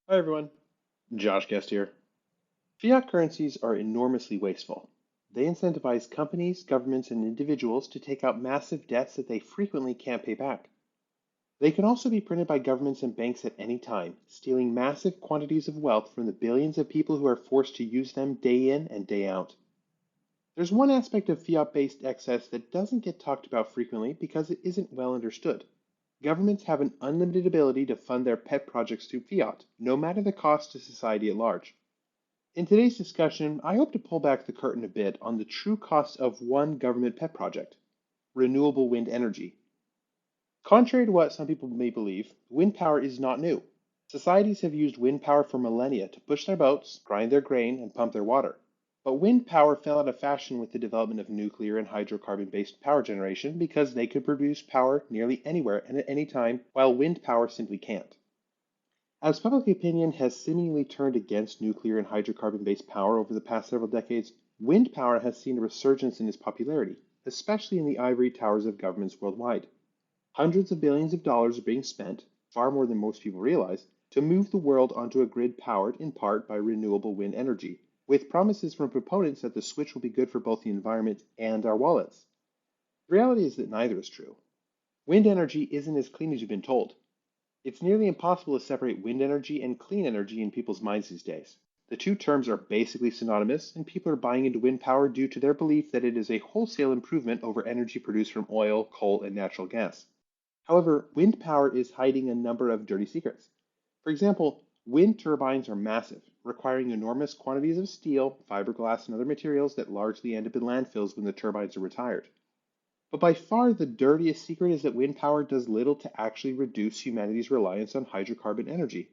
Hi everyone, Josh Guest here. Fiat currencies are enormously wasteful. They incentivize companies, governments, and individuals to take out massive debts that they frequently can't pay back. They can also be printed by governments and banks at any time, stealing massive quantities of wealth from the billions of people who are forced to use them day in and day out. There's one aspect of fiat based excess that doesn't get talked about frequently because it isn't well understood. Governments have an unlimited ability to fund their pet projects through fiat, no matter the cost to society at large. In today's discussion, I hope to pull back the curtain a bit on the true cost of one government pet project: renewable wind energy. Contrary to what some people may believe, wind power is not new. Societies have used wind power for millennia to push their boats, grind their grain, and pump their water. But wind power fell out of fashion with the development of nuclear and hydrocarbon based power generation because they could produce power nearly anywhere and at any time, while wind power simply can't. As public opinion has seemingly turned against nuclear and hydrocarbon based power over the past several decades, wind power has seen a resurgence in its popularity, especially in the ivory towers of governments worldwide. Hundreds of billions of dollars are being spent, far more than most people realize, to move the world onto a grid powered in part by renewable wind energy, with promises from proponents that the switch will be good for both the environment and our wallets. The reality is that neither is true. Wind energy isn't as clean as you've been told. It's nearly impossible to separate wind energy and clean energy in people's minds these days. The two terms are basically synonymous, and people are buying into wind power due to their belief that it is a wholesale improvement over energy produced from oil, coal, and natural gas. However, wind power is hiding a number of dirty secrets. For example, wind turbines are massive, requiring enormous quantities of steel, fiberglass, and other materials that largely end up in landfills when the turbines are retired. But by far the dirtiest secret is that wind power does little to actually reduce humanity's reliance on hydrocarbon energy.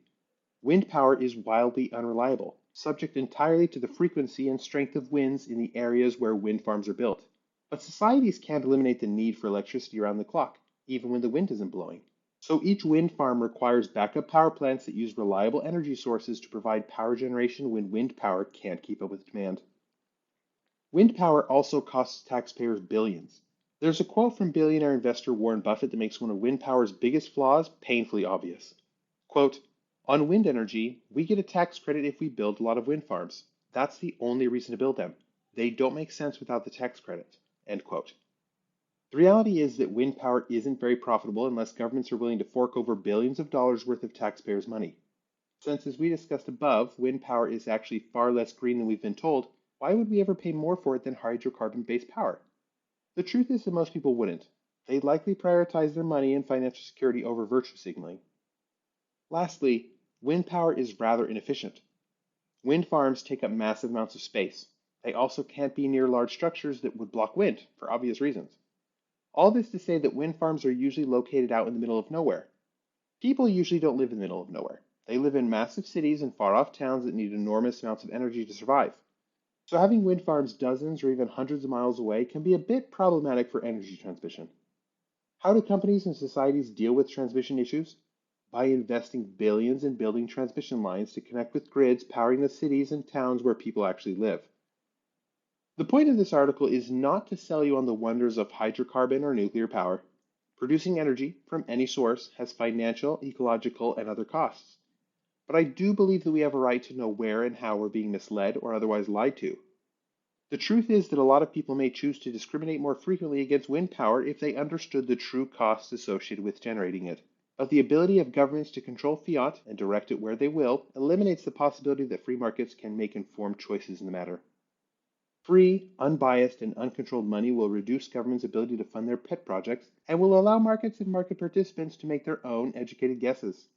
Wind power is wildly unreliable, subject entirely to the frequency and strength of winds in the areas where wind farms are built. But societies can't eliminate the need for electricity around the clock, even when the wind isn't blowing. So each wind farm requires backup power plants that use reliable energy sources to provide power generation when wind power can't keep up with demand. Wind power also costs taxpayers billions. There's a quote from billionaire investor Warren Buffett that makes one of wind power's biggest flaws painfully obvious. Quote, "On wind energy, we get a tax credit if we build a lot of wind farms. That's the only reason to build them. They don't make sense without the tax credit." End quote. The reality is that wind power isn't very profitable unless governments are willing to fork over billions of dollars worth of taxpayers' money. Since, as we discussed above, wind power is actually far less green than we've been told, why would we ever pay more for it than hydrocarbon based power? The truth is that most people wouldn't. They'd likely prioritize their money and financial security over virtue signaling. Lastly, wind power is rather inefficient. Wind farms take up massive amounts of space. They also can't be near large structures that would block wind, for obvious reasons. All this to say that wind farms are usually located out in the middle of nowhere. People usually don't live in the middle of nowhere. They live in massive cities and far off towns that need enormous amounts of energy to survive. So having wind farms dozens or even hundreds of miles away can be a bit problematic for energy transmission. How do companies and societies deal with transmission issues? By investing billions in building transmission lines to connect with grids powering the cities and towns where people actually live. The point of this article is not to sell you on the wonders of hydrocarbon or nuclear power. Producing energy from any source has financial, ecological, and other costs. But I do believe that we have a right to know where and how we're being misled or otherwise lied to. The truth is that a lot of people may choose to discriminate more frequently against wind power if they understood the true costs associated with generating it. But the ability of governments to control fiat and direct it where they will eliminates the possibility that free markets can make informed choices in the matter. Free, unbiased, and uncontrolled money will reduce governments' ability to fund their pet projects and will allow markets and market participants to make their own educated guesses.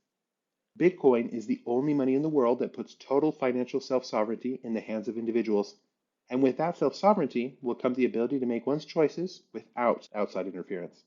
Bitcoin is the only money in the world that puts total financial self sovereignty in the hands of individuals. And with that self sovereignty will come the ability to make one's choices without outside interference.